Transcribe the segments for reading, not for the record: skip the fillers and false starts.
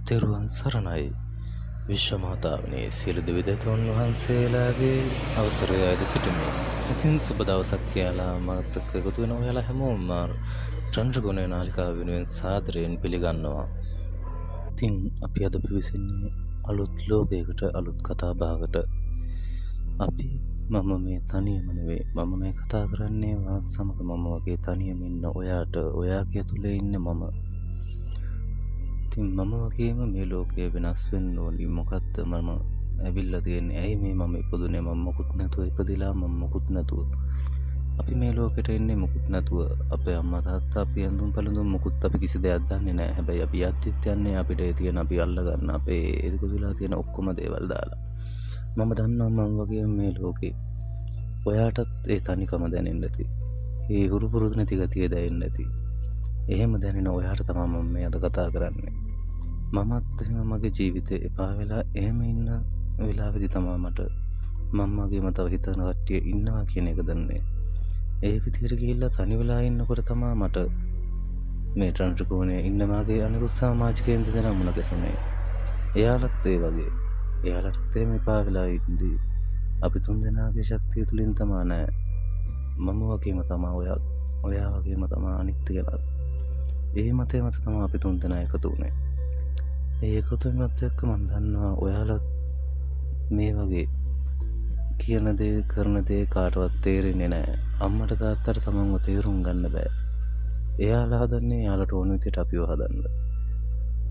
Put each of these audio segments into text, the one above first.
තෙරුවන් සරණයි විශ්වමාතාවනේ සියලු දෙවිදතුන් වහන්සේලාගේ අවසරය අද සිටිමි. ඉතින් සුබ දවසක් කියලා මාත් එක්ක එකතු වෙන ඔයාලා හැමෝම චන්ද්‍රගුණේ නාලිකාව වෙනුවෙන් සාදරයෙන් පිළිගන්නවා. ඉතින් අපි අද පිවිසෙන්නේ අලුත් ලෝකයකට, අලුත් කතා බහකට. මම මේ තනියම නෙවෙයි. මම මේ කතා කරන්නේ මාත් සමග මම වගේ තනියම ඉන්න ඔයාට, ඔයාගේ තුලේ ඉන්න මම. මම වගේම මේ ලෝකය වෙනස් වෙන්න ඕනි. මොකක්ද මම ඇවිල්ලා තියෙන්නේ? ඇයි මේ මම ඉපදුනේ? මම මොකුත් නැතුව ඉපදිලා මම මොකුත් නැතුව. අපි මේ ලෝකෙට එන්නේ මොකුත් නැතුව. අපේ අම්මා තාත්තා අපි ඇඳුම් පැළඳුම් මොකුත් අපි කිසි දෙයක් දන්නේ නැහැ. හැබැයි අපි යද්දිත් යන්නේ අපිට තියෙන අපි අල්ලගන්න අපේ එදිකුදුලා තියෙන ඔක්කොම දේවල් දාලා. මම දන්නවා මම වගේම මේ ලෝකේ ඔයාටත් ඒ තනිකම දැනෙන්න ඇති. ඒ හුරු පුරුදු නැති ගතිය දැනෙන්න ඇති. එහෙම දැනෙන ඔයාට තමයි මම මේ අද කතා කරන්නේ. මමත් එහෙම මගේ ජීවිතේ එපා වෙලා එහෙම ඉන්න වෙලාවෙදි තමයි මට මම මගේම තව හිතන කට්ටිය ඉන්නවා කියන එක දන්නේ. ඒ විදිහට ගිහිල්ලා තනි වෙලා ඉන්නකොට තමයි මට මේ චන්ද්‍රකෝණේ ඉන්න මගේ අනිකුත් සමාජිකයන් දෙනා මුණ ගැසුනේ. එයාලත් ඒ වගේ. එයාලට එහෙම එපා වෙලා ඉඳි අපි තුන් දෙනාගේ ශක්තිය තුලින් තමයි නෑ. මම වගේම තමයි ඔයා වගේම තමයි අනිත් කෙනා. ඒ මතේ මත තමයි අපි තුන් දෙනා එකතු වුණේ. ඒ එකතුවීමත් එක්ක මම දන්නවා ඔයාලා මේ වගේ කියන දේ කරන දේ කාටවත් තේරෙන්නේ නැහැ. අම්මට තාත්තට තමන්ව තේරුම් ගන්න බෑ. එයාලා හදන්නේ එයාලට ඕන විදිහට අපිව හදන්න.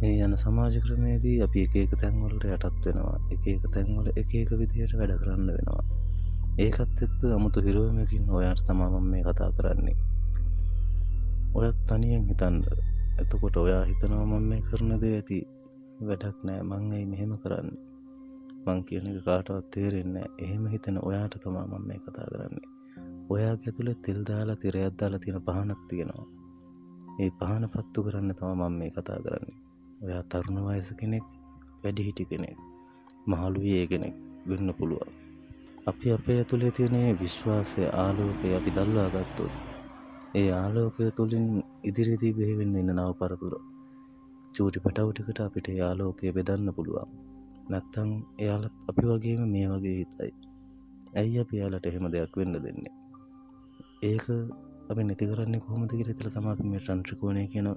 මේ යන සමාජ ක්‍රමයේදී අපි එක එක තැන්වලට යටත් වෙනවා. එක එක තැන්වල එක එක විදිහට වැඩ කරන්න වෙනවා. ඒකත් එක්ක 아무තු හිරෝමකින් ඔයාට තමයි මම මේ කතා කරන්නේ. ඔයත් තනියෙන් හිතන්න. එතකොට ඔයා හිතනවා මම මේ කරන දේ ඇති වැඩක් නෑ, මං ඇයි මෙහෙම කරන්නේ, මං කියන එක කාටවත් තේරෙන්නේ නෑ. එහෙම හිතන ඔයාට තමයි මම මේ කතා කරන්නේ. ඔයාගේ ඇතුලේ තෙල් දාලා තිරයක් දාලා තියෙන පහනක් තියෙනවා. ඒ පහන පත්තු කරන්න තමයි මම මේ කතා කරන්නේ. ඔයා තරුණ වයස කෙනෙක්, වැඩිහිටි කෙනෙක්, මහලුවේ කෙනෙක් වෙන්න පුළුවන්. අපි අපේ ඇතුලේ තියෙන විශ්වාසය, ආලෝකය අපි දල්වා ගත්තොත් ඒ ආලෝකය තුලින් ඉදිරියේදී බෙහෙවෙන්න ඉන්න නව පරපුර චූටි පැටවු ටිකට අපිට ඒ ආලෝකය බෙදන්න පුළුවන්. නැත්තම් එයාලත් අපි වගේම මේ වගේ හිතයි. ඇයි අපි එයාලට එහෙම දෙයක් වෙන්න දෙන්නේ? ඒක අපි නැති කරන්නේ කොහොමද කියලා හිතලා තමයි අපි මේ චන්ද්‍රකෝණේ කියන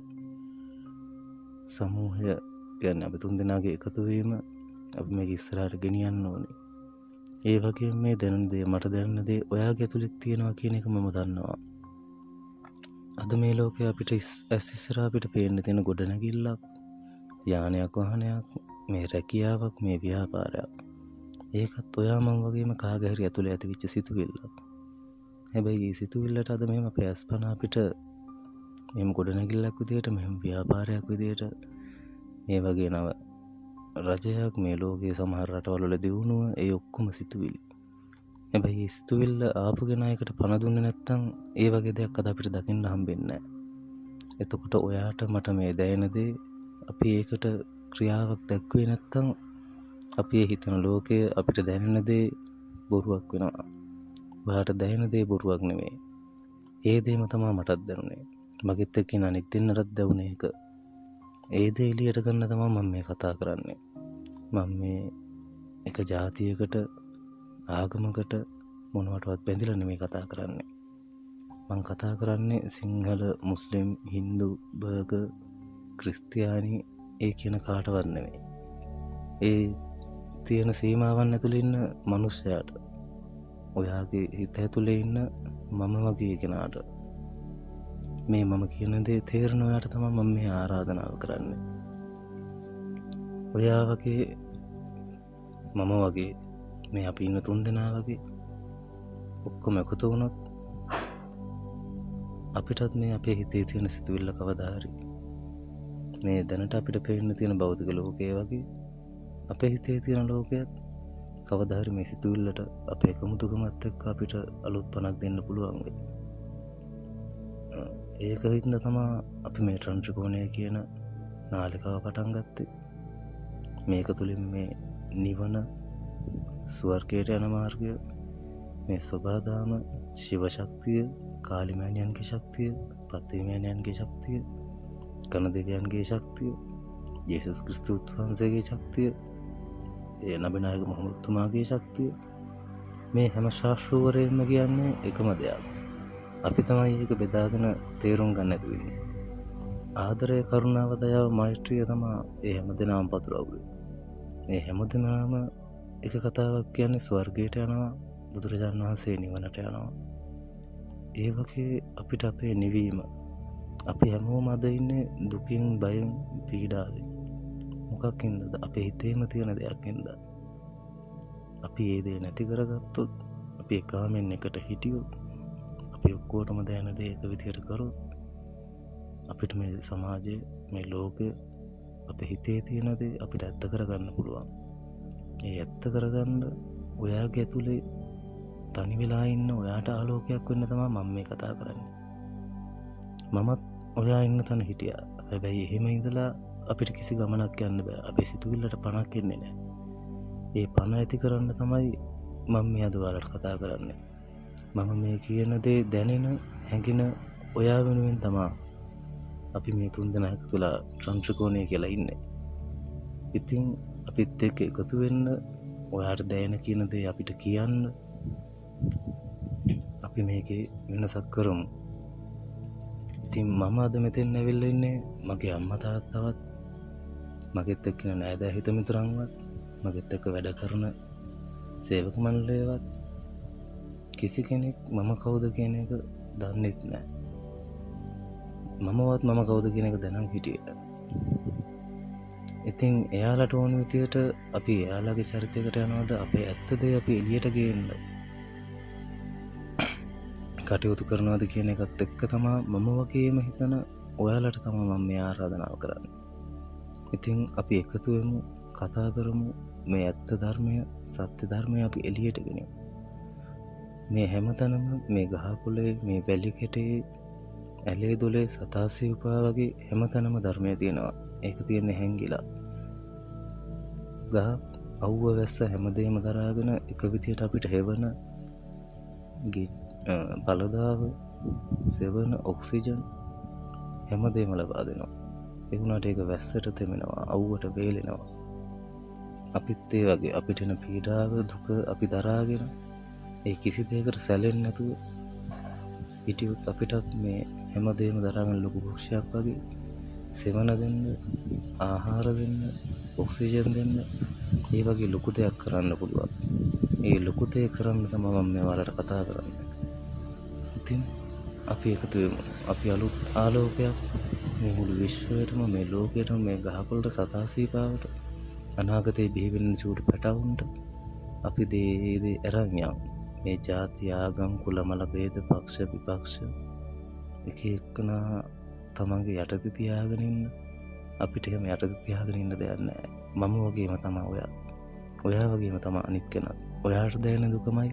සමූහය කියන්නේ අපි තුන් දෙනාගේ එකතු වීම අපි මේක ඉස්සරහට ගෙනියන්න ඕනේ. ඒ වගේම මේ දැනෙන දේ, මට දැනෙන දේ ඔයාගේ ඇතුළේ තියෙනවා කියන එක මම දන්නවා. අද මේ ලෝකේ අපිට ඇස් ඉස්සරහා අපිට පේන්න තියෙන ගොඩනැගිල්ලක්, යානයක්, වාහනයක්, මේ රැකියාවක්, මේ ව්‍යාපාරයක්. ඒකත් ඔයා මම වගේම කාගේ හරි ඇතුලේ ඇතිවෙච්ච සිතුවිල්ලක්. හැබැයි මේ සිතුවිල්ලට අද මෙහෙම ප්‍රයස්පන අපිට මෙහෙම ගොඩනැගිල්ලක් විදියට, මෙහෙම ව්‍යාපාරයක් විදියට, මේ වගේ නව රජයක් මේ ලෝකයේ සමහර රටවල් වල දියුණුව, ඒ ඔක්කොම සිතුවිලි. හැබැයි මේ සිතුවිල්ල ආපු කෙනායකට පණ දුන්නේ නැත්නම් ඒ වගේ දෙයක් අද අපිට දකින්න හම්බෙන්නේ නැහැ. එතකොට ඔයාට මට මේ දැනෙන දේ අපි ඒකට ක්‍රියාවක් දක්වේ නැත්නම් අපි හිතන ලෝකය අපිට දැනෙන දේ බොරුවක් වෙනවා. ඔයාට දැනෙන දේ බොරුවක් නෙමෙයි. ඒ දේම තමයි මටත් දැනුනේ. මගෙත් එක්ක ඉන්න අනිත් දෙන්නටත් දැනුනේ ඒක. ඒ දේ එළියට ගන්න තමයි මම මේ කතා කරන්නේ. මම මේ එක ජාතියකට, ආගමකට මොනවටවත් බැඳිලා නෙමෙයි කතා කරන්නේ. මම කතා කරන්නේ සිංහල, මුස්ලිම්, හින්දු, බර්ගර්, ක්‍රිස්තියානි ඒ කියන කාටවත් නෙමෙයි. ඒ තියෙන සීමාවන් ඇතුළේ ඉන්න මිනිස්සයාට, ඔයාගේ හිත ඇතුළේ ඉන්න මම වගේ කෙනාට මේ මම කියන දේ තේරෙන ඔයාට තමයි මම මේ ආරාධනාව කරන්නේ. ඔයා වගේ, මම වගේ, මේ අපි ඉන්න තුන් දෙනා වගේ ඔක්කොම එකතු වුණොත් අපිටත් මේ අපේ හිතේ තියෙන සිතුවිල්ල කවදා හරි මේ දැනට අපිට පේන්න තියෙන භෞතික ලෝකයේ වගේ අපේ හිතේ තියෙන ලෝකයක් කවදා හරි මේ සිතුවිල්ලට අපේ එකමුතුකමත් එක්ක අපිට අලුත් පණක් දෙන්න පුළුවන් වෙයි. ඒක හින්දා තමයි අපි මේ චන්ද්‍රකෝණය කියන නාලිකාව පටන් ගත්තේ. මේක තුලින් මේ නිවන, ස්වර්ගයට යන මාර්ගය, මේ සබදාම, ශිව ශක්තිය, කාලිමෑණියන්ගේ ශක්තිය, පත්තිමෑණියන්ගේ ශක්තිය, කන දෙවියන්ගේ ශක්තිය ජේසුස් ක්‍රිස්තුස් වහන්සේගේ ශක්තිය, ඒ නබි නායක මුහම්මද් තුමාගේ ශක්තිය, මේ හැම ශාස්ත්‍රවරයෙන්ම කියන්නේ එකම දෙයක්. අපි තමයි ඒක බෙදාගෙන තේරුම් ගන්න නැතුව ඉන්නේ. ආදරය, කරුණාව, දයාව, මෛත්‍රිය තමයි ඒ හැමදෙනාම පතුරවුවේ. මේ හැමදෙනාම එක කතාවක් කියන්නේ ස්වර්ගයට යනවා, බුදුරජාණන් වහන්සේ නිවනට යනවා. ඒ වගේ අපිට අපේ නිවීම, අපි හැමෝම අද ඉන්නේ දුකින්, බයෙන්, පීඩාවෙන්. මොකක්ින්දද? අපේ හිතේම තියෙන දෙයක්ින්ද. අපි ඒ දේ නැති කරගත්තොත්, අපි එකාමෙන් එකට හිටියොත්, අපි ඔක්කොටම දැන දේ එක විදියට කරොත්, අපිට මේ සමාජයේ, මේ ලෝකය, අපේ හිතේ තියෙන දේ අපිට ඇත්ත කරගන්න පුළුවන්. ඒ ඇත්ත කරගන්න ඔයාගේ ඇතුලේ තනි වෙලා ඉන්න ඔයාට ආලෝකයක් වෙන්න තමයි මම මේ කතා කරන්නේ. මමත් ඔයා ඉන්න තැන හිටියා. හැබැයි එහෙම ඉඳලා අපිට කිසි ගමනක් යන්න බෑ. අපේ සිතුවිල්ලට පණක් එන්නේ නැහැ. ඒ පණ ඇති කරන්න තමයි මම මේ අද ඔයාලට කතා කරන්නේ. මම මේ කියන දේ දැනෙන, හැඟෙන ඔයා වෙනුවෙන් තමයි අපි මේ 3 දෙනා එකතු වෙලා ත්‍රිකෝණය කියලා ඉන්නේ. ඉතින් අපිත් එක්ක එකතු වෙන්න, ඔයාට දැනෙන කියන දේ අපිට කියන්න. අපි මේකේ වෙනසක් කරමු. ඉතින් මම අද මෙතෙන් ඇවිල්ලා ඉන්නේ මගේ අම්මා තාත්තවත්, මගෙත් එක්ක ඉන්න නෑදෑ හිත මිතුරන්වත්, මගෙත් එක්ක වැඩ කරන සේවක මණ්ඩලයවත් කිසි කෙනෙක් මම කවුද කියන එක දන්නෙත් නෑ. මමවත් මම කවුද කියන එක දැනන් හිටියේ. ඉතින් එයාලට ඕන විදියට අපි එයාලගේ චරිතයකට යනවාද, අපේ ඇත්ත දේ අපි එළියට ගේන්න කටයුතු කරනවාද කියන එකත් එක්ක තමයි මම වගේම හිතන ඔයාලට තමයි මම මේ ආරාධනාව කරන්නේ. ඉතින් අපි එකතු වෙමු, කතා කරමු, මේ ඇත්ත ධර්මය, සත්‍ය ධර්මය අපි එළියට ගෙනියමු. මේ හැමතැනම, මේ ගහකොළේ, මේ වැලි කෙටේ, ඇලේ දොලේ, සතාසී උපා වගේ හැමතැනම ධර්මය තියෙනවා. ඒක තියෙන්නේ හැංගිලා. ගහ, අවුව, වැස්ස හැමදේම දරාගෙන එක විදියට අපිට හෙවන පළදාව, සෙවන ඔක්සිජන් හැමදේම ලබා දෙනවා. ඒ වුණාට ඒක වැස්සට තෙමෙනවා, අවුවට වේලෙනවා. අපිත් ඒ වගේ අපිට එන පීඩාව, දුක අපි දරාගෙන ඒ කිසි දෙයකට සැලෙන්නේ නැතුව හිටියොත් අපිටත් මේ හැමදේම දරාගෙන ලොකු වෘක්ෂයක් වගේ සෙවන දෙන්න, ආහාර දෙන්න, ඔක්සිජන් දෙන්න, ඒ වගේ ලොකු දෙයක් කරන්න පුළුවන්. ඒ ලොකු දෙයක් කරන්න තමයි මම මේ වලට කතා කරන්නේ. ඉතින් අපි එකතු වෙමු. අපි අලුත් ආලෝකයක් මේ මුළු විශ්වයටම, මේ ලෝකයටම, මේ ගහකොළට, සතාසීපාවට, අනාගතේ බිහි වෙන චූටි පැටවුන්ට අපි දේ අරන් යමු. මේ ජාති, ආගම්, කුල, මල ભેද, පක්ෂ, විපක්ෂ එක එකනා තමන්ගේ යටතේ තියාගෙන ඉන්න. අපිට එහෙම යටතේ තියාගෙන ඉන්න දෙයක් නැහැ. මම වගේම තමයි ඔයා. ඔයා වගේම තමයි අනිත් කෙනා. ඔයාට දැනෙන දුකමයි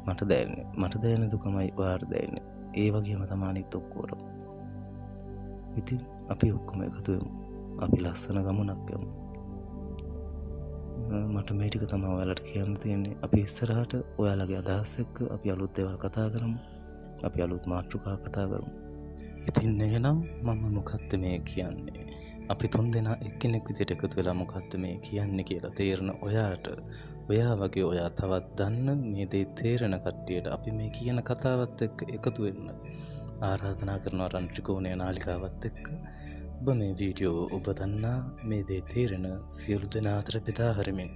මට දැනෙන්නේ. මට දැනෙන දුකමයි ඔයාට දැනෙන්නේ. ඒ වගේම තමයි අනිත් ඔක්කොටම. ඉතින් අපි ඔක්කොම එකතු වෙමු. අපි ලස්සන ගමනක් යමු. මට මේ ටික තමයි ඔයාලට කියන්න තියෙන්නේ. අපි ඉස්සරහට ඔයාලගේ අදහස් එක්ක අපි අලුත් දේවල් කතා කරමු. අපි අලුත් මාතෘකා කතා කරමු. ඉතින් එහෙනම් මම මොකක්ද මේ කියන්නේ? අපි 3 දෙනා එක්කෙනෙක් විදිහට එකතු වෙලා මොකක්ද මේ කියන්නේ කියලා තේරෙන ඔයාට, ඔයා වගේ ඔයා තවත් දන්න මේ දේ තේරෙන කට්ටියට අපි මේ කියන කතාවත් එක්ක එකතු වෙන්න ආරාධනා කරනවා. ත්‍රිකෝණය නාලිකාවත් එක්ක ඔබ මේ වීඩියෝ ඔබ දන්නා මේ දේ තේරෙන සියලු දෙනා අතර බෙදා හරිමින්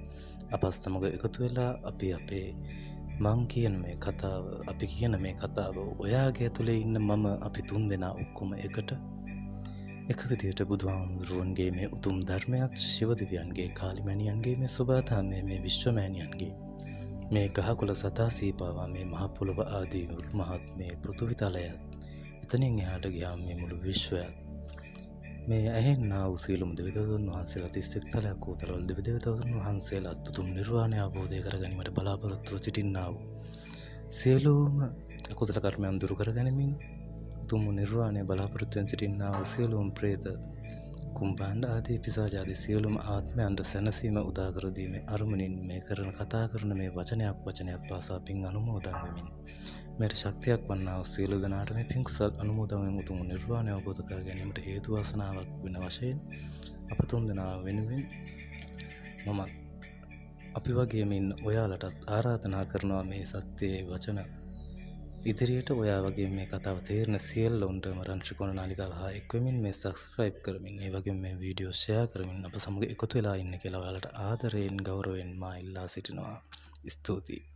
අප සමග එකතු වෙලා අපි අපේ මං කියන මේ කතාව, අපි කියන මේ කතාව, ඔයාගේ ඇතුලේ ඉන්න මම, අපි 3 දෙනා ඔක්කොම එකට එක විදියට බුදුහාමුදුරුවන්ගේ මේ උතුම් ධර්මයත්, ශිව දෙවියන්ගේ, කාලිමැණියන්ගේ මේ සුභාතාමය, මේ විශ්වමෑණියන්ගේ, මේ ගහකොළ, සතාසීපාවා, මේ මහ පොළොව ආදී මහත් මේ පෘථිවි තලයත්, එතනින් එහාට ගියාම මේ මුළු විශ්වයත්, මේ ඇහෙන්නා වූ සියලුම දෙවිදවතුන් වහන්සේලා 31 තලයක් වූ තලවල දෙවිදවතුන් වහන්සේලා උතුම් නිර්වාණය අවබෝධ කර ගැනීමට බලාපොරොත්තුව සිටින්නා වූ සියලුම අකුසල කර්මයන් දුරු කර ගැනීමෙන් උතුම් නිර්වාණය බලාපොරොත්තුවෙන් සිටින්නා වූ සියලුම ප්‍රේත, කුම්භාණ්ඩ ආදී පිසාච ආදී සියලුම ආත්මයන්ට සැනසීම උදා කර දීමේ අරුමනින් මේ කරන කතා කරන මේ වචනයක් පාසා පින් අනුමෝදන් වෙමින් මෙයට ශක්තියක් වන්නා වූ සියලු දෙනාට මේ පින් කුසල් අනුමෝදන් වෙමින් උතුම් නිර්වාණය අවබෝධ කර ගැනීමට හේතු වාසනාවක් වෙන වශයෙන් අප තුන්දෙනා වෙනුවෙන් මම අපි වගේම ඉන්න ඔයාලටත් ආරාධනා කරනවා මේ සත්‍යයේ වචන ඉදිරියට ඔයා වගේ මේ කතාව තේරෙන සියල්ලොන්ටම රංශ කොන නාලිකාව හා එක්වෙමින් මේ සබස්ක්‍රයිබ් කරමින් ඒ වගේම මේ වීඩියෝ ෂෙයා කරමින් අප සමග එකතු වෙලා ඉන්න කියලා ඔයාලට ආදරයෙන් ගෞරවයෙන් මා ඉල්ලා සිටිනවා. ස්තුතියි.